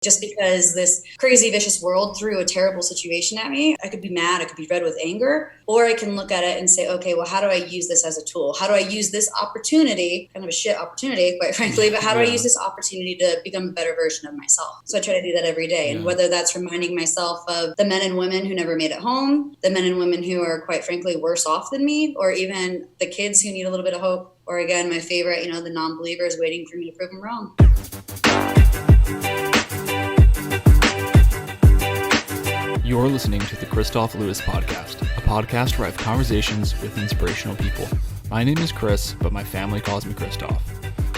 Just because this crazy, vicious world threw a terrible situation at me, I could be mad, I could be red with anger, or I can look at it and say, okay, well, how do I use this as a tool? How do I use this opportunity, kind of a shit opportunity, quite frankly, but how do I use this opportunity to become a better version of myself? So I try to do that every day. And whether that's reminding myself of the men and women who never made it home, the men and women who are, quite frankly, worse off than me, or even the kids who need a little bit of hope, or again, my favorite, the non-believers waiting for me to prove them wrong. You're listening to the Kristof Lewis Podcast, a podcast where I have conversations with inspirational people. My name is Chris, but my family calls me Kristof.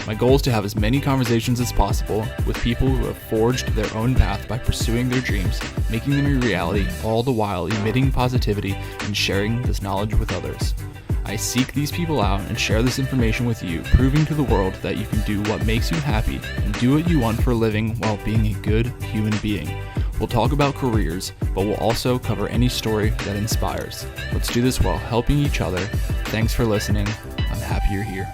My goal is to have as many conversations as possible with people who have forged their own path by pursuing their dreams, making them a reality, all the while emitting positivity and sharing this knowledge with others. I seek these people out and share this information with you, proving to the world that you can do what makes you happy and do what you want for a living while being a good human being. We'll talk about careers, but we'll also cover any story that inspires. Let's do this while helping each other. Thanks for listening. I'm happy you're here.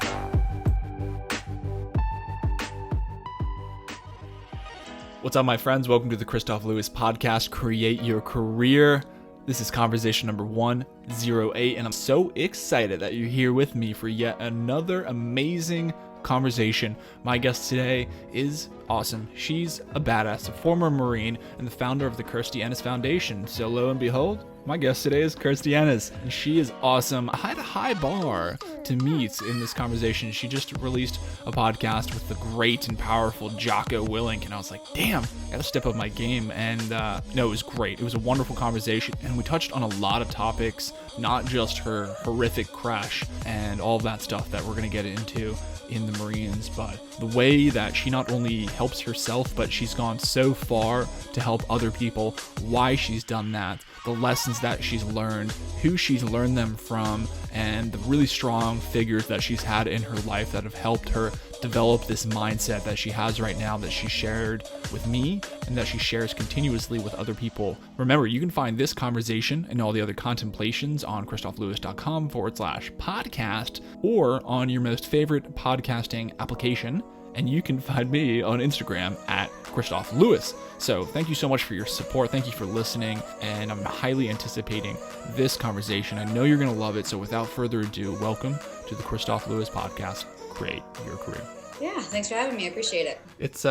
What's up, my friends? Welcome to the Kristof Lewis Podcast, Create Your Career. This is conversation number 108, and I'm so excited that you're here with me for yet another amazing conversation. My guest today is awesome. She's a badass, a former Marine, and the founder of the Kirstie Ennis Foundation. So lo and behold, my guest today is Kirstie Ennis, and she is awesome. I had a high bar to meet in this conversation. She just released a podcast with the great and powerful Jocko Willink, and I was like, damn, I gotta step up my game. And no, it was great. It was a wonderful conversation, and we touched on a lot of topics, not just her horrific crash and all of that stuff that we're gonna get into in the Marines, but the way that she not only helps herself, but she's gone so far to help other people, why she's done that, the lessons that she's learned, who she's learned them from, and the really strong figures that she's had in her life that have helped her develop this mindset that she has right now, that she shared with me and that she shares continuously with other people. Remember, you can find this conversation and all the other contemplations on kristoflewis.com/podcast or on your most favorite podcasting application. And you can find me on Instagram at Kristof Lewis. So thank you so much for your support. Thank you for listening. And I'm highly anticipating this conversation. I know you're going to love it. So without further ado, welcome to the Kristof Lewis Podcast, Create Your Career. Yeah, thanks for having me. I appreciate it. It's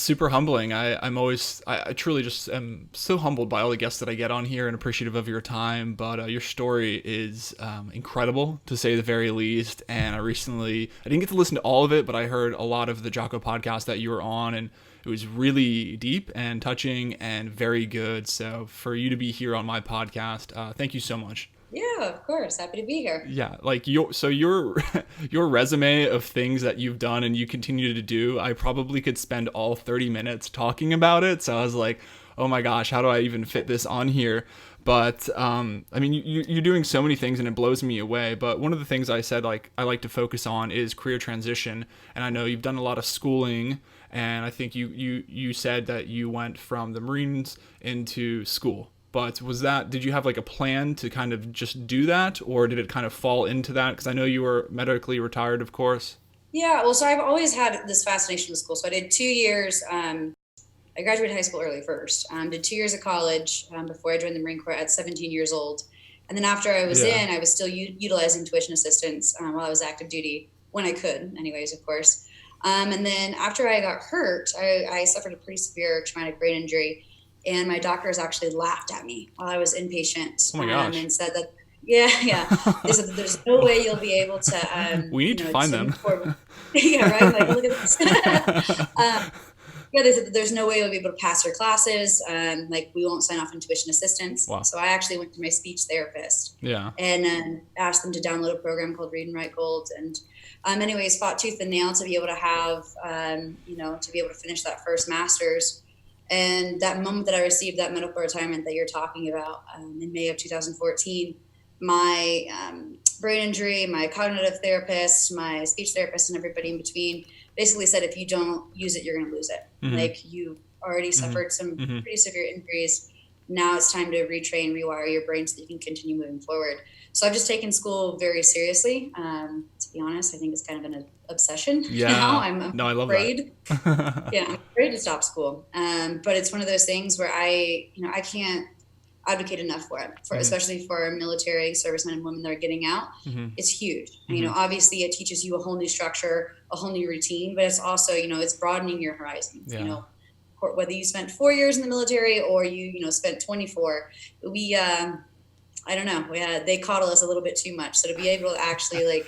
super humbling. I truly just am so humbled by all the guests that I get on here and appreciative of your time. But your story is incredible, to say the very least. And I didn't get to listen to all of it, but I heard a lot of the Jocko podcast that you were on, and it was really deep and touching and very good. So for you to be here on my podcast, thank you so much. Yeah, of course. Happy to be here. Yeah, like your resume of things that you've done and you continue to do, I probably could spend all 30 minutes talking about it. So I was like, oh my gosh, how do I even fit this on here? But I mean, you're doing so many things and it blows me away. But one of the things I said, like, I like to focus on is career transition. And I know you've done a lot of schooling, and I think you said that you went from the Marines into school. But did you have like a plan to kind of just do that, or did it kind of fall into that? Because I know you were medically retired, of course. Yeah, well, so I've always had this fascination with school. So I did 2 years. I graduated high school early first. Did 2 years of college before I joined the Marine Corps at 17 years old. And then after I was in, I was still utilizing tuition assistance while I was active duty, when I could, anyways, of course. And then after I got hurt, I suffered a pretty severe traumatic brain injury. And my doctors actually laughed at me while I was inpatient. Oh my gosh. And said that, they said that there's no way you'll be able to. We need to find them. Yeah, right. Like, look at this. They said that there's no way you'll be able to pass your classes. Like, we won't sign off on tuition assistance. Wow. So I actually went to my speech therapist. Yeah. And asked them to download a program called Read and Write Gold. And anyways, fought tooth and nail to be able to have, to be able to finish that first master's. And that moment that I received that medical retirement that you're talking about in May of 2014, my brain injury, my cognitive therapist, my speech therapist, and everybody in between basically said, if you don't use it, you're going to lose it. Mm-hmm. Like, you already suffered some pretty severe injuries. now it's time to retrain, rewire your brain so that you can continue moving forward. So I've just taken school very seriously. To be honest, I think it's kind of an obsession now. I'm No, I love afraid. that. Yeah, I'm afraid to stop school. But it's one of those things where I can't advocate enough for it, especially for military servicemen and women that are getting out. It's huge. Obviously it teaches you a whole new structure, a whole new routine, but it's also, it's broadening your horizons. Whether you spent 4 years in the military or you spent 24, I don't know, they coddle us a little bit too much. So to be able to actually like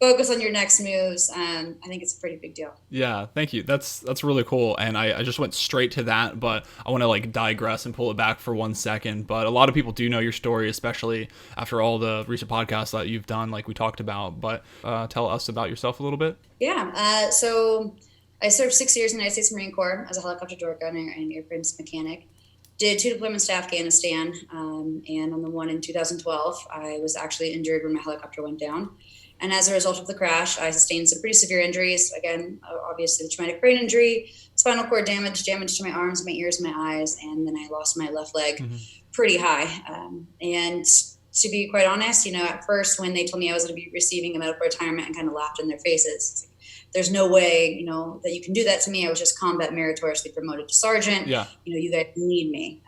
focus on your next moves, I think it's a pretty big deal. Yeah, thank you. That's really cool. And I just went straight to that, but I want to like digress and pull it back for 1 second. But a lot of people do know your story, especially after all the recent podcasts that you've done, like we talked about. But tell us about yourself a little bit. Yeah. So I served 6 years in the United States Marine Corps as a helicopter door gunner and airframes mechanic. Did 2 deployments to Afghanistan. And on the one in 2012, I was actually injured when my helicopter went down. And as a result of the crash, I sustained some pretty severe injuries. Again, obviously the traumatic brain injury, spinal cord damage to my arms, my ears, my eyes, and then I lost my left leg pretty high. And to be quite honest, at first when they told me I was going to be receiving a medical retirement, I kind of laughed in their faces. There's no way, that you can do that to me. I was just combat meritoriously promoted to sergeant. Yeah. You guys need me.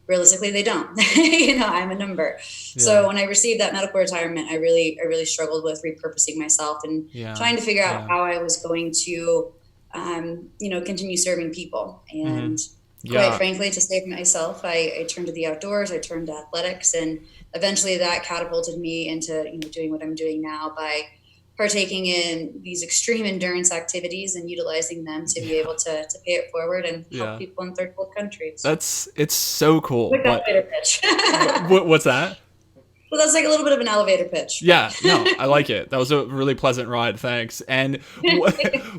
Realistically, they don't. I'm a number. Yeah. So when I received that medical retirement, I really struggled with repurposing myself and trying to figure out how I was going to, continue serving people. And quite frankly, to save myself, I turned to the outdoors. I turned to athletics, and eventually that catapulted me into doing what I'm doing now by partaking in these extreme endurance activities and utilizing them to be able to pay it forward and help people in third world countries. It's so cool. Quick elevator pitch. What's that? Well, that's like a little bit of an elevator pitch. Yeah, no, I like it. That was a really pleasant ride. Thanks. And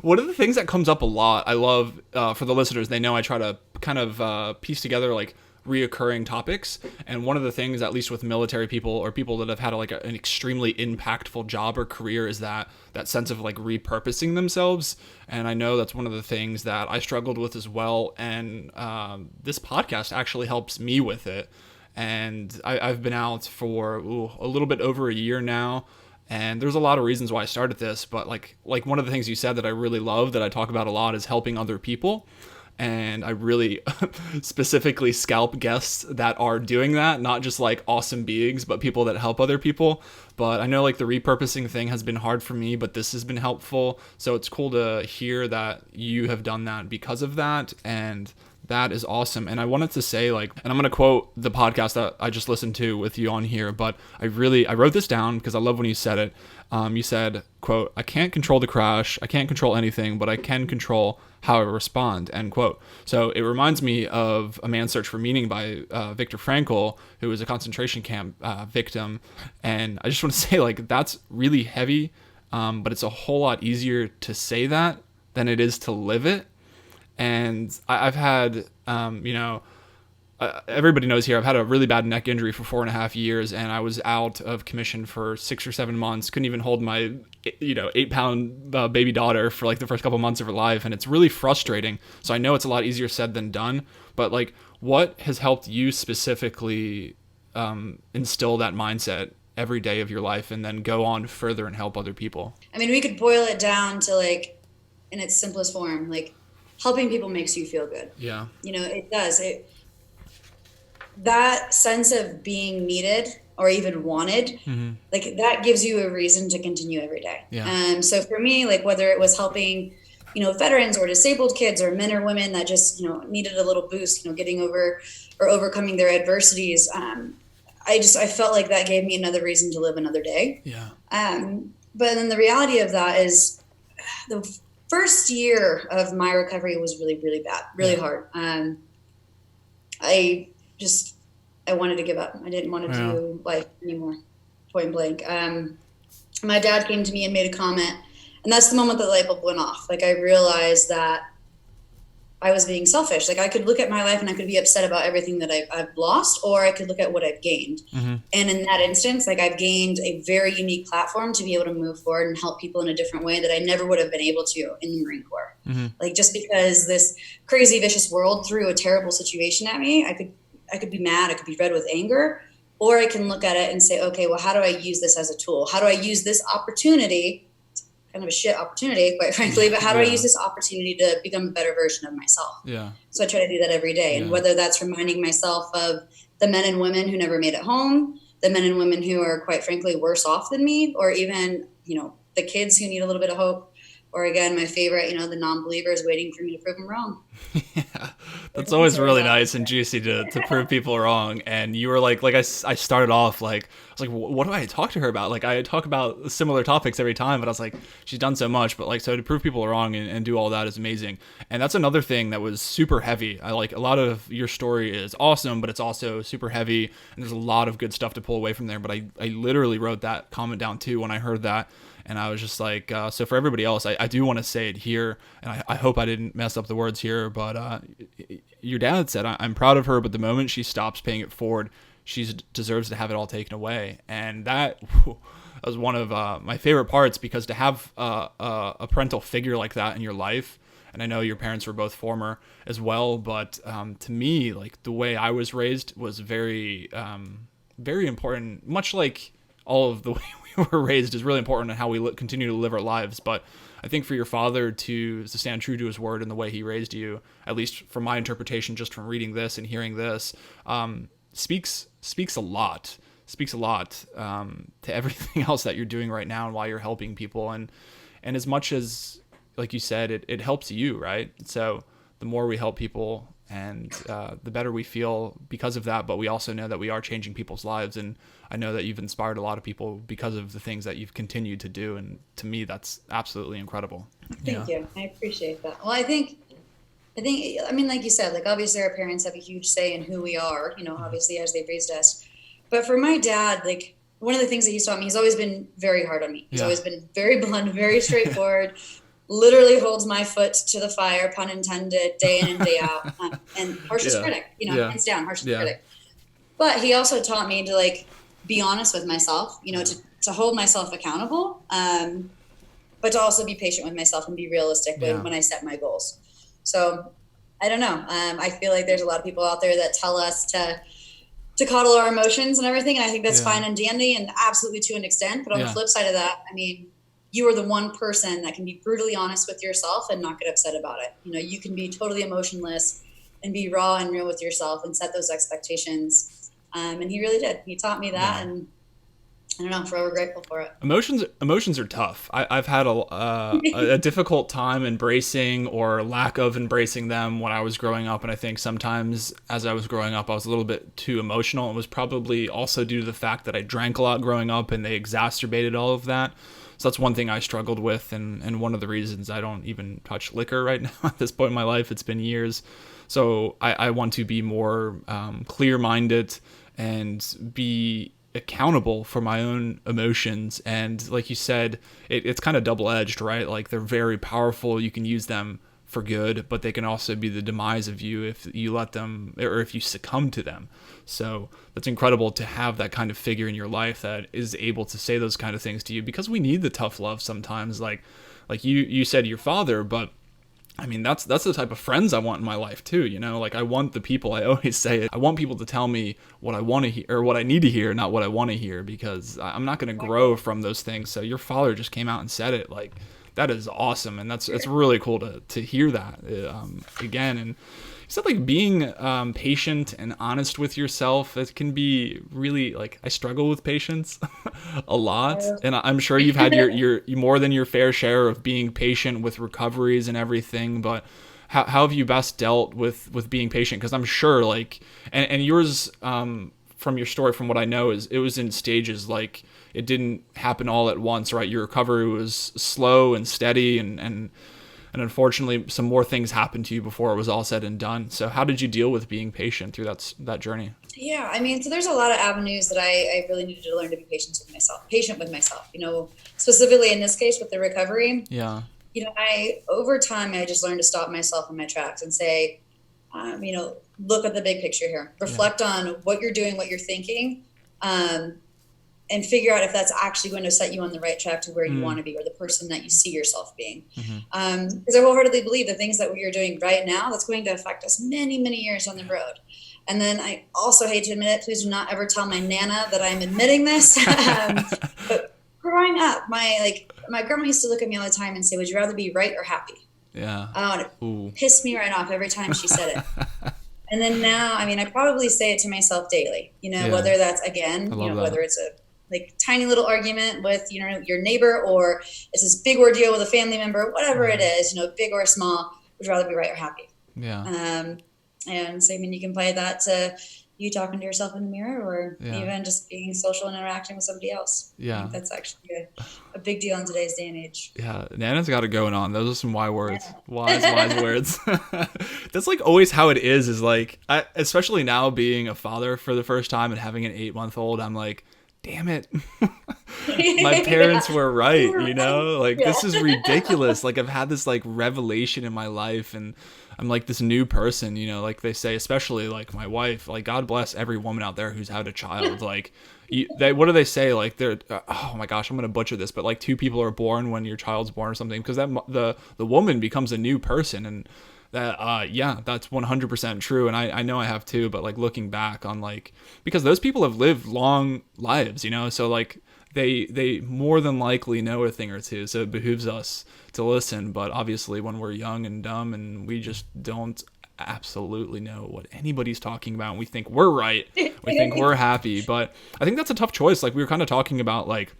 one of the things that comes up a lot, I love for the listeners, they know I try to kind of piece together like reoccurring topics, and one of the things, at least with military people or people that have had an extremely impactful job or career, is that sense of like repurposing themselves. And I know that's one of the things that I struggled with as well, and this podcast actually helps me with it. And I've been out for a little bit over a year now, and there's a lot of reasons why I started this, but like one of the things you said that I really love, that I talk about a lot, is helping other people. And I really specifically scalp guests that are doing that, not just like awesome beings, but people that help other people. But I know like the repurposing thing has been hard for me, but this has been helpful. So it's cool to hear that you have done that because of that. And that is awesome. And I wanted to say, like, and I'm going to quote the podcast that I just listened to with you on here, but I wrote this down because I love when you said it. You said, quote, "I can't control the crash. I can't control anything, but I can control how I respond," end quote. So it reminds me of A Man's Search for Meaning by Viktor Frankl, who was a concentration camp victim. And I just want to say, like, that's really heavy, but it's a whole lot easier to say that than it is to live it. And I've had, everybody knows here, I've had a really bad neck injury for 4.5 years, and I was out of commission for 6 or 7 months. Couldn't even hold my, 8-pound baby daughter for like the first couple months of her life. And it's really frustrating. So I know it's a lot easier said than done, but like, what has helped you specifically instill that mindset every day of your life and then go on further and help other people? I mean, we could boil it down to like, in its simplest form, like helping people makes you feel good. Yeah. It does. That sense of being needed or even wanted, like that gives you a reason to continue every day. Yeah. So for me, like whether it was helping, veterans or disabled kids or men or women that just, needed a little boost, getting over or overcoming their adversities, I felt like that gave me another reason to live another day. Yeah. But then the reality of that is the first year of my recovery was really, really bad, really hard. I wanted to give up. I didn't want to do life anymore, point blank. My dad came to me and made a comment, and that's the moment that the light bulb went off. Like I realized that I was being selfish. Like I could look at my life and I could be upset about everything that I've lost, or I could look at what I've gained. And in that instance, like I've gained a very unique platform to be able to move forward and help people in a different way that I never would have been able to in the Marine Corps. Like just because this crazy, vicious world threw a terrible situation at me, I could be mad, I could be red with anger, or I can look at it and say, okay, well, how do I use this as a tool? How do I use this opportunity? Kind of a shit opportunity, quite frankly, but how do I use this opportunity to become a better version of myself? Yeah. So I try to do that every day. And whether that's reminding myself of the men and women who never made it home, the men and women who are quite frankly worse off than me, or even, the kids who need a little bit of hope, or again, my favorite, the non-believers waiting for me to prove them wrong. Yeah, that's always really nice and juicy to prove people wrong. And you were like I started off I was like, what do I talk to her about? Like, I talk about similar topics every time, but I was like, she's done so much, but so to prove people wrong and do all that is amazing. And that's another thing that was super heavy. I like a lot of your story is awesome, but it's also super heavy, and there's a lot of good stuff to pull away from there. But I literally wrote that comment down too when I heard that. And I was just like, so for everybody else, I do want to say it here, and I hope I didn't mess up the words here, but your dad said, I'm proud of her, but the moment she stops paying it forward, she deserves to have it all taken away. And that was one of my favorite parts, because to have a parental figure like that in your life, and I know your parents were both former as well, but to me, like the way I was raised was very, very important, much like all of the way we were raised is really important in how we continue to live our lives. But I think for your father to stand true to his word in the way he raised you, at least from my interpretation, just from reading this and hearing this, speaks a lot to everything else that you're doing right now and why you're helping people. And as much as, like you said, it helps you, right? So the more we help people, and the better we feel because of that. But we also know that we are changing people's lives. And I know that you've inspired a lot of people because of the things that you've continued to do. And to me, that's absolutely incredible. Thank you. I appreciate that. Well, I think, like you said, like obviously our parents have a huge say in who we are, obviously as they've raised us. But for my dad, like one of the things that he's taught me, he's always been very hard on me. He's always been very blunt, very straightforward. Literally holds my foot to the fire, pun intended, day in and day out, and harshest critic, hands down, harshest critic. But he also taught me to be honest with myself, to hold myself accountable, but to also be patient with myself and be realistic when I set my goals. So I don't know. I feel like there's a lot of people out there that tell us to coddle our emotions and everything, and I think that's fine and dandy and absolutely to an extent. But on the flip side of that, I mean, you are the one person that can be brutally honest with yourself and not get upset about it. You can be totally emotionless and be raw and real with yourself and set those expectations. And he really did. He taught me that, and I don't know, I'm forever grateful for it. Emotions are tough. I've had a difficult time embracing or lack of embracing them when I was growing up. And I think sometimes as I was growing up, I was a little bit too emotional. It was probably also due to the fact that I drank a lot growing up, and they exacerbated all of that. So that's one thing I struggled with, and one of the reasons I don't even touch liquor right now at this point in my life. It's been years. So I want to be more clear-minded and be accountable for my own emotions. And like you said, it's kind of double-edged, right? Like they're very powerful. You can use them for good, but they can also be the demise of you if you let them, or if you succumb to them. So that's incredible to have that kind of figure in your life that is able to say those kind of things to you, because we need the tough love sometimes. Like you said, your father, but I mean, that's the type of friends I want in my life too. Like I want the people, I always say it, I want people to tell me what I want to hear or what I need to hear, not what I want to hear, because I'm not going to grow from those things. So your father just came out and said it. Like, that is awesome, and it's really cool to hear that again. And you said being patient and honest with yourself. It can be really I struggle with patience a lot, and I'm sure you've had your more than your fair share of being patient with recoveries and everything. But how have you best dealt with being patient? Because I'm sure and yours from your story, from what I know, is it was in stages. It didn't happen all at once, right? Your recovery was slow and steady, and unfortunately some more things happened to you before it was all said and done. So how did you deal with being patient through that journey? Yeah, I mean, so there's a lot of avenues that I really needed to learn to be patient with myself, specifically in this case with the recovery. Yeah. Over time, I just learned to stop myself in my tracks and say, look at the big picture here, reflect on what you're doing, what you're thinking, and figure out if that's actually going to set you on the right track to where you want to be, or the person that you see yourself being. Because I wholeheartedly believe the things that we are doing right now, that's going to affect us many, many years on the road. And then I also hate to admit it, please do not ever tell my Nana that I'm admitting this. But growing up, my grandma used to look at me all the time and say, would you rather be right or happy? Yeah. Oh, and it pissed me right off every time she said it. And then now, I mean, I probably say it to myself daily, whether that's, again, whether it's a like tiny little argument with, your neighbor, or it's this big ordeal with a family member, whatever it is, big or small, would you rather be right or happy? Yeah. And so, I mean, you can play that to you talking to yourself in the mirror, or even just being social and interacting with somebody else. Yeah. I think that's actually a big deal in today's day and age. Yeah. Nana's got it going on. Those are some wise words. Wise words. That's like always how it is like, especially now being a father for the first time and having an 8-month-old, I'm like, damn it. My parents were right, this is ridiculous. Like, I've had this like revelation in my life, and I'm like this new person, like they say, especially like my wife, like God bless every woman out there who's had a child. Like what do they say? Like they're, oh my gosh, I'm going to butcher this, but like 2 people are born when your child's born or something, because that the woman becomes a new person. And that, that's 100% true. And I know I have too, but like looking back on like, because those people have lived long lives, so like they more than likely know a thing or two. So it behooves us to listen. But obviously when we're young and dumb and we just don't absolutely know what anybody's talking about, and we think we're right, we think we're happy. But I think that's a tough choice. Like we were kind of talking about like,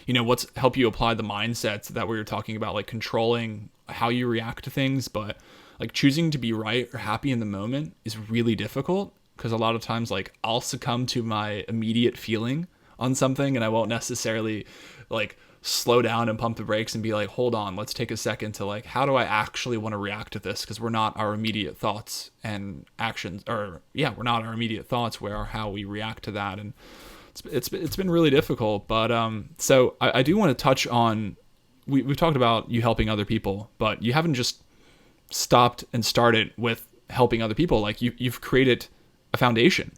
what's help you apply the mindsets that we were talking about, like controlling how you react to things. But like choosing to be right or happy in the moment is really difficult, because a lot of times like I'll succumb to my immediate feeling on something, and I won't necessarily like slow down and pump the brakes and be like, hold on, let's take a second to like, how do I actually want to react to this? Because we're not our immediate thoughts and actions, or we're not our immediate thoughts, we are how we react to that. And it's been really difficult. But so I do want to touch on, we've talked about you helping other people, but you haven't just stopped and started with helping other people. Like you've created a foundation.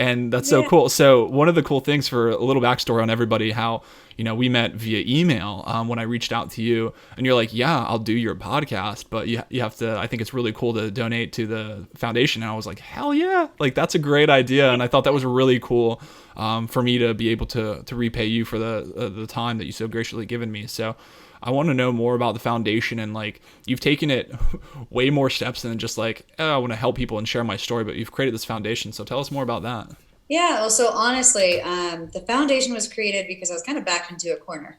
And that's so cool. So one of the cool things, for a little backstory on everybody, how, we met via email when I reached out to you, and you're like, yeah, I'll do your podcast, but you have to, I think it's really cool to donate to the foundation. And I was like, hell yeah, like that's a great idea. And I thought that was really cool for me to be able to repay you for the time that you so graciously given me. So I want to know more about the foundation, and like you've taken it way more steps than just like, I want to help people and share my story, but you've created this foundation. So tell us more about that. Yeah, well, so honestly, the foundation was created because I was kind of backed into a corner.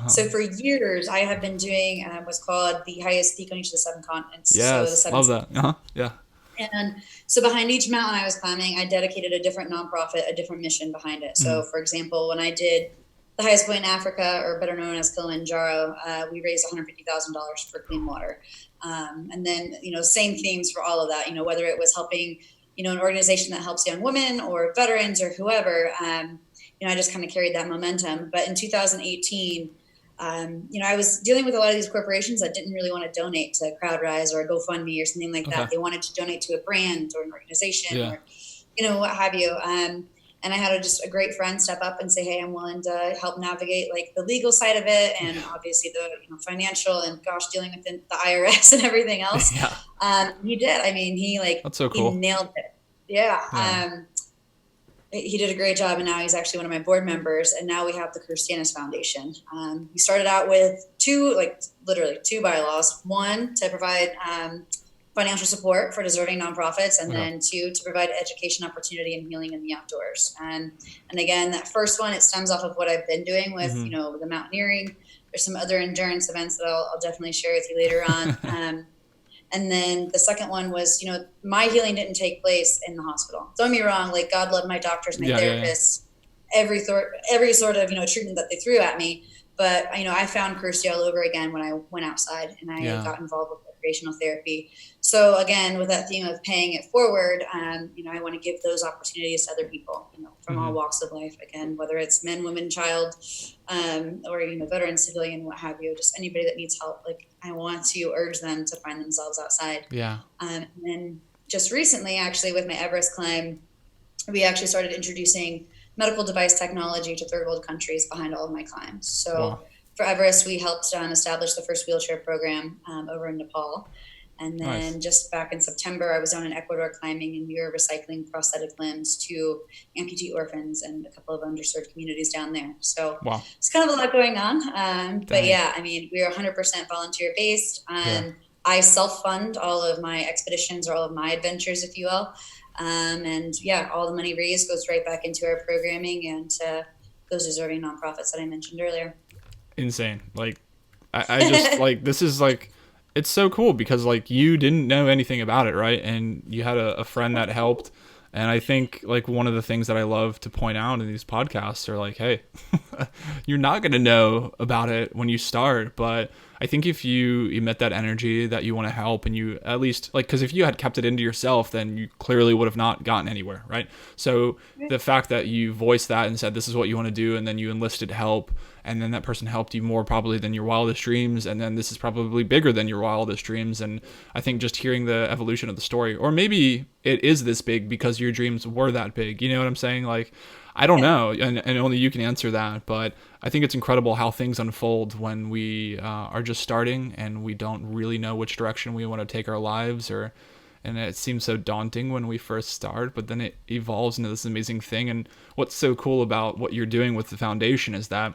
So for years, I have been doing what's called the highest peak on each of the 7 continents. Yes, so love that. Yeah. And so behind each mountain I was climbing, I dedicated a different nonprofit, a different mission behind it. So for example, when I did the highest point in Africa, or better known as Kilimanjaro, we raised $150,000 for clean water. And then, same themes for all of that, whether it was helping, an organization that helps young women or veterans or whoever, I just kind of carried that momentum. But in 2018, I was dealing with a lot of these corporations that didn't really want to donate to CrowdRise or GoFundMe or something like that. They wanted to donate to a brand or an organization or, what have you. And I had just a great friend step up and say, hey, I'm willing to help navigate like the legal side of it, and obviously the financial, and dealing with the IRS and everything else. He did. I mean, that's so cool. He nailed it. He did a great job, and now he's actually one of my board members. And now we have the Kirstie Ennis Foundation. We started out with literally two bylaws. One, to provide financial support for deserving nonprofits, and then 2, to provide education, opportunity, and healing in the outdoors. And again, that first one, it stems off of what I've been doing with the mountaineering. There's some other endurance events that I'll definitely share with you later on. And then the second one was, my healing didn't take place in the hospital. Don't get me wrong, like God loved my doctors, my therapists, every sort of treatment that they threw at me. But I found Kirstie all over again when I went outside and I got involved with recreational therapy. So again, with that theme of paying it forward, I want to give those opportunities to other people, from all walks of life. Again, whether it's men, women, child, or veteran, civilian, what have you, just anybody that needs help. Like I want to urge them to find themselves outside. And then just recently, actually, with my Everest climb, we actually started introducing medical device technology to third world countries behind all of my clients. So Wow. for Everest, we helped establish the first wheelchair program over in Nepal. And Nice. then just back in September, I was down in Ecuador climbing, and we were recycling prosthetic limbs to amputee orphans and a couple of underserved communities down there. So Wow. it's kind of a lot going on. But Dang. yeah, I mean, we are 100% volunteer based. Yeah. I self-fund all of my expeditions or all of my adventures, if you will. And yeah, all the money raised goes right back into our programming and those deserving nonprofits that I mentioned earlier. Insane. Like, I just like, this is like, it's so cool because like you didn't know anything about it, right? And you had a friend that helped. And I think like one of the things that I love to point out in these podcasts are like, hey, you're not going to know about it when you start, but I think if you emit that energy that you want to help, and you at least like, because if you had kept it into yourself, then you clearly would have not gotten anywhere, right? So the fact that you voiced that and said this is what you want to do, and then you enlisted help, and then that person helped you more probably than your wildest dreams, and then this is probably bigger than your wildest dreams. And I think just hearing the evolution of the story, or maybe it is this big because your dreams were that big, you know what I'm saying? Like, I don't know, and only you can answer that, but I think it's incredible how things unfold when we are just starting and we don't really know which direction we want to take our lives, and it seems so daunting when we first start, but then it evolves into this amazing thing. And what's so cool about what you're doing with the foundation is that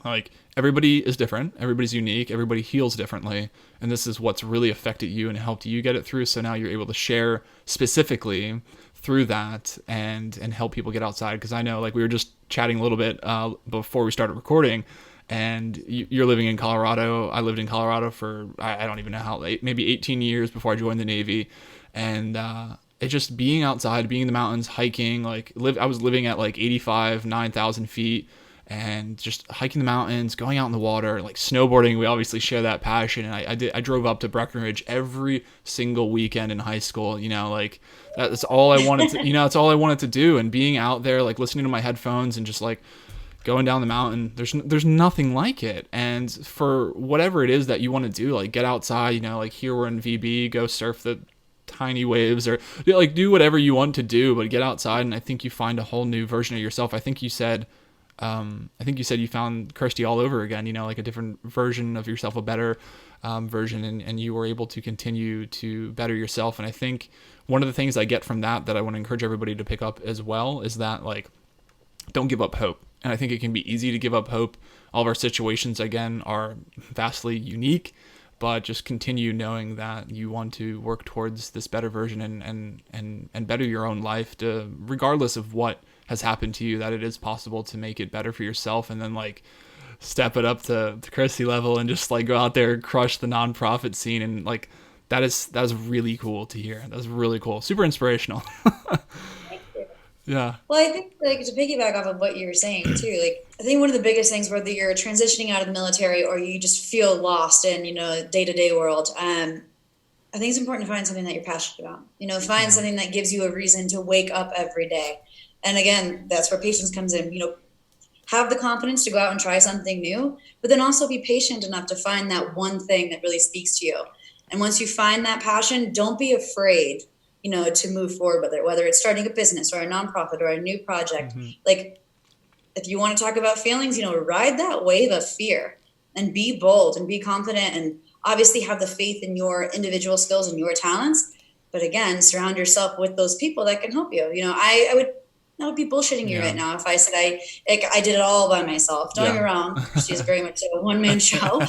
like everybody is different, everybody's unique, everybody heals differently, and this is what's really affected you and helped you get it through. So now you're able to share specifically through that and help people get outside. Because I know, like, we were just chatting a little bit before we started recording, and you're living in Colorado. I lived in Colorado for I don't even know how late, maybe 18 years before I joined the Navy, and it's just being outside, being in the mountains, hiking. Like, I was living at like 9,000 feet, and just hiking the mountains, going out in the water, like snowboarding. We obviously share that passion. And I drove up to Breckenridge every single weekend in high school, you know, like that's all I wanted to, you know, it's all I wanted to do. And being out there, like listening to my headphones and just like going down the mountain, there's nothing like it. And for whatever it is that you want to do, like get outside, you know, like here we're in VB, go surf the tiny waves, or like do whatever you want to do, but get outside. And I think you find a whole new version of yourself. I think you said you found Kirstie all over again, you know, like a different version of yourself, a better version, and you were able to continue to better yourself. And I think one of the things I get from that I want to encourage everybody to pick up as well is that, like, don't give up hope. And I think it can be easy to give up hope. All of our situations, again, are vastly unique, but just continue knowing that you want to work towards this better version and better your own life, to regardless of what has happened to you, that it is possible to make it better for yourself, and then like step it up to Kirstie level and just like go out there and crush the nonprofit scene. And like that is really cool to hear. That's really cool. Super inspirational. Yeah. Well, I think, like, to piggyback off of what you were saying too, like, I think one of the biggest things, whether you're transitioning out of the military or you just feel lost in, you know, day-to-day world, I think it's important to find something that you're passionate about. You know, find something that gives you a reason to wake up every day. And again, that's where patience comes in. You know, have the confidence to go out and try something new, but then also be patient enough to find that one thing that really speaks to you. And once you find that passion, don't be afraid, you know, to move forward with it, whether it's starting a business or a nonprofit or a new project. Like, if you want to talk about feelings, you know, ride that wave of fear and be bold and be confident, and obviously have the faith in your individual skills and your talents. But again, surround yourself with those people that can help you. You know, I would be bullshitting you right now if I said I did it all by myself. Don't get me wrong, she's very much a one-man show.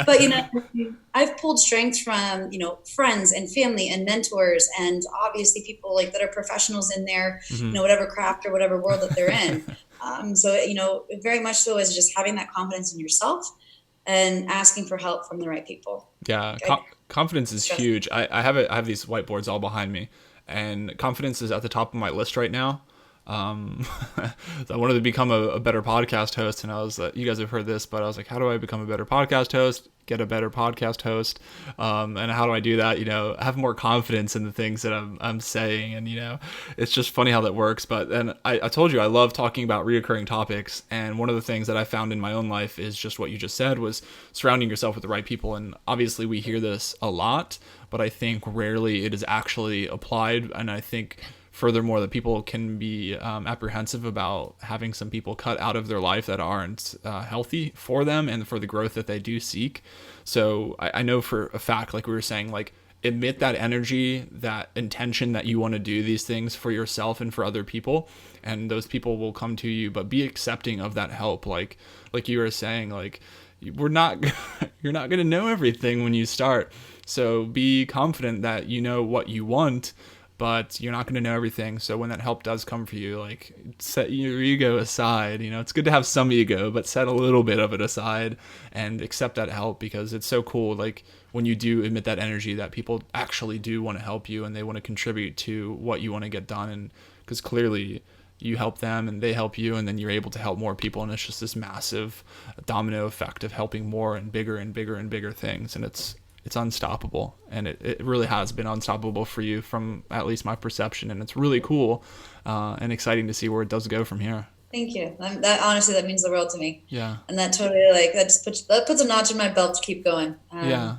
But, you know, I've pulled strength from, you know, friends and family and mentors, and obviously people like that are professionals in their, you know, whatever craft or whatever world that they're in. So, you know, very much so is just having that confidence in yourself and asking for help from the right people. Yeah, confidence is huge. I have these whiteboards all behind me, and confidence is at the top of my list right now. I wanted to become a better podcast host, and I was you guys have heard this, but I was like, how do I become a better podcast host, get a better podcast host, and how do I do that? You know, have more confidence in the things that I'm saying, and, you know, it's just funny how that works. But then I told you I love talking about reoccurring topics, and one of the things that I found in my own life is just what you just said, was surrounding yourself with the right people. And obviously we hear this a lot, but I think rarely it is actually applied. And I think furthermore, that people can be apprehensive about having some people cut out of their life that aren't healthy for them and for the growth that they do seek. So I know for a fact, like we were saying, like emit that energy, that intention that you want to do these things for yourself and for other people, and those people will come to you. But be accepting of that help, like you were saying, like you're not going to know everything when you start. So be confident that you know what you want, but you're not going to know everything. So when that help does come for you, like set your ego aside. It's good to have some ego, but set a little bit of it aside and accept that help, because it's so cool. Like when you do emit that energy, that people actually do want to help you and they want to contribute to what you want to get done. And because clearly you help them and they help you, and then you're able to help more people. And it's just this massive domino effect of helping more and bigger and bigger and bigger things. And it's unstoppable, and it really has been unstoppable for you, from at least my perception. And it's really cool and exciting to see where it does go from here. Thank you. That honestly, that means the world to me. Yeah. And that totally, like, that puts a notch in my belt to keep going. Yeah.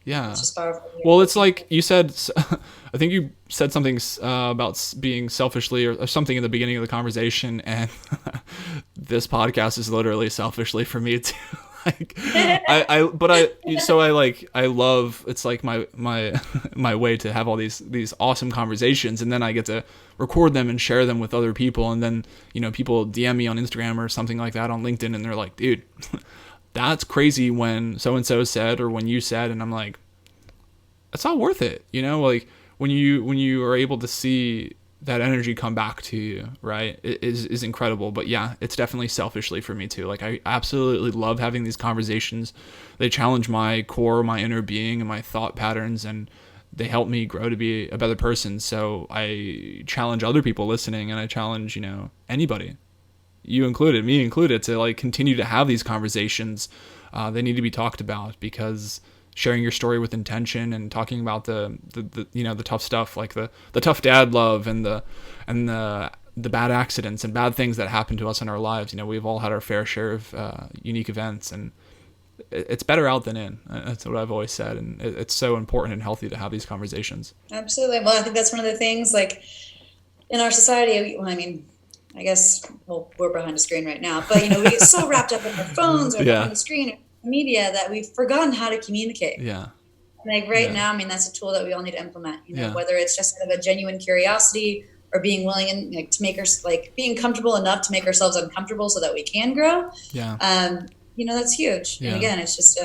It's just powerful. Well, it's like you said, I think you said something about being selfishly or something in the beginning of the conversation, and this podcast is literally selfishly for me too. Like I love, it's like my way to have all these awesome conversations, and then I get to record them and share them with other people, and then people DM me on Instagram or something like that, on LinkedIn, and they're like, dude, that's crazy when so and so said, or when you said, and I'm like, it's not worth it, like when you are able to see that energy come back to you, right, it is incredible. But yeah, it's definitely selfishly for me too. Like I absolutely love having these conversations. They challenge my core, my inner being, and my thought patterns, and they help me grow to be a better person. So I challenge other people listening, and I challenge anybody, you included, me included, to like continue to have these conversations. They need to be talked about, because sharing your story with intention and talking about the tough stuff, like the tough dad love and the bad accidents and bad things that happen to us in our lives. We've all had our fair share of unique events, and it's better out than in. That's what I've always said, and it's so important and healthy to have these conversations. Absolutely. Well, I think that's one of the things, like, in our society. Well, I mean, I guess, well, we're behind a screen right now, but we get so wrapped up in our phones or behind the screen, media, that we've forgotten how to communicate. Yeah. Like now, I mean, that's a tool that we all need to implement. Whether it's just kind of a genuine curiosity, or being willing and to make us, like, being comfortable enough to make ourselves uncomfortable so that we can grow. Yeah. That's huge. Yeah. And again, it's just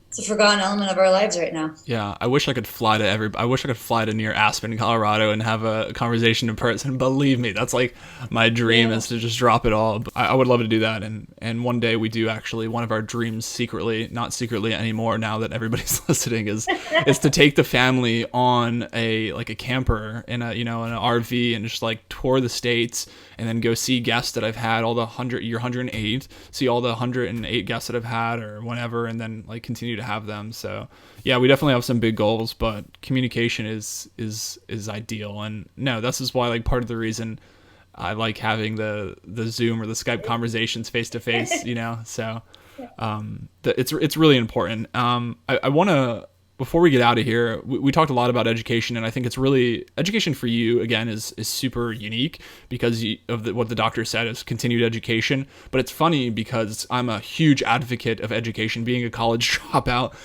it's a forgotten element of our lives right now. Yeah, I wish I could fly to near Aspen, Colorado, and have a conversation in person. Believe me, that's like my dream, is to just drop it all. I would love to do that, and one day we do actually. One of our dreams, secretly, not secretly anymore now that everybody's listening, is to take the family on a camper in an RV, and just like tour the states, and then go see guests that I've had, all the 108, see all the 108 guests that I've had or whatever, and then like continue to have them. So yeah, we definitely have some big goals, but communication is ideal. And no, this is why, like, part of the reason I like having the Zoom or the Skype conversations face to face, so it's really important. I want to, before we get out of here, we talked a lot about education, and I think it's really, education for you, again, is super unique because of what the doctor said is continued education. But it's funny because I'm a huge advocate of education. Being a college dropout,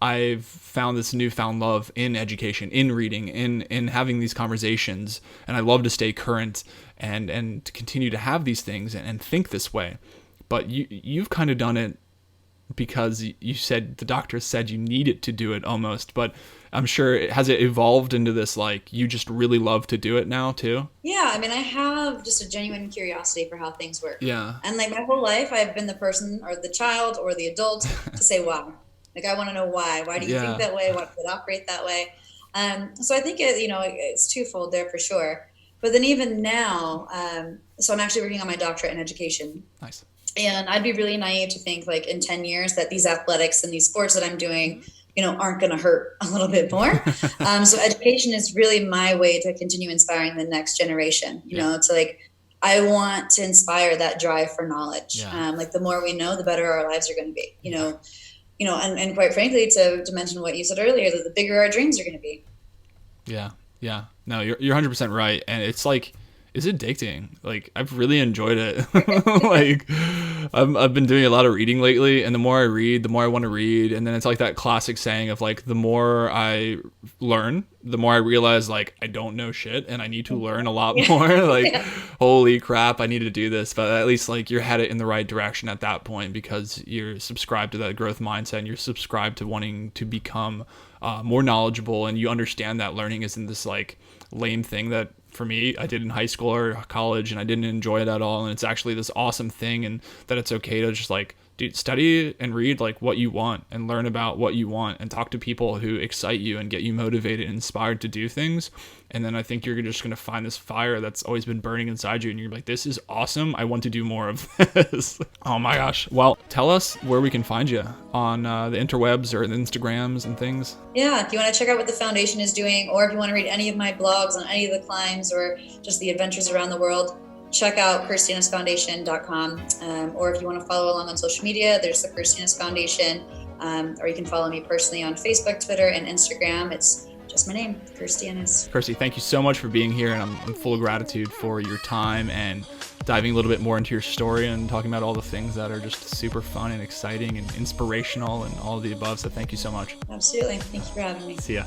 I've found this newfound love in education, in reading, in having these conversations, and I love to stay current and to continue to have these things and think this way. But you've kind of done it because you said, the doctor said you needed to do it almost, but I'm sure has it evolved into this, like, you just really love to do it now too? Yeah, I mean, I have just a genuine curiosity for how things work. Yeah. And like my whole life, I've been the person or the child or the adult to say why. Like, I want to know why. Why do you think that way? Why does it operate that way? So I think it's twofold there for sure. But then even now, so I'm actually working on my doctorate in education. Nice. And I'd be really naive to think, like, in 10 years that these athletics and these sports that I'm doing, aren't going to hurt a little bit more. So education is really my way to continue inspiring the next generation. It's like, I want to inspire that drive for knowledge. Like, the more we know, the better our lives are going to be, and quite frankly, to mention what you said earlier, that the bigger our dreams are going to be. Yeah. Yeah, no, you're 100% right. And it's like, it's addicting. Like, I've really enjoyed it. Like, I've been doing a lot of reading lately, and the more I read, the more I want to read. And then it's like that classic saying of like, the more I learn, the more I realize like I don't know shit and I need to learn a lot more. Like, holy crap, I need to do this. But at least like you're headed in the right direction at that point, because you're subscribed to that growth mindset and you're subscribed to wanting to become more knowledgeable, and you understand that learning isn't this like lame thing that for me I did in high school or college and I didn't enjoy it at all, and it's actually this awesome thing, and that it's okay to just like, dude, study and read like what you want and learn about what you want and talk to people who excite you and get you motivated and inspired to do things. And then I think you're just going to find this fire that's always been burning inside you, and you're like, this is awesome, I want to do more of this. Oh my gosh. Well, tell us where we can find you on the interwebs or the Instagrams and things. Yeah, if you want to check out what the foundation is doing, or if you want to read any of my blogs on any of the climbs or just the adventures around the world, check out KirstieEnnisFoundation.com. Or if you want to follow along on social media, there's the Kirstie Ennis Foundation. Or you can follow me personally on Facebook, Twitter, and Instagram. It's just my name, Kirstie Ennis. Kirstie, thank you so much for being here, and I'm full of gratitude for your time and diving a little bit more into your story and talking about all the things that are just super fun and exciting and inspirational and all of the above. So thank you so much. Absolutely. Thank you for having me. See ya.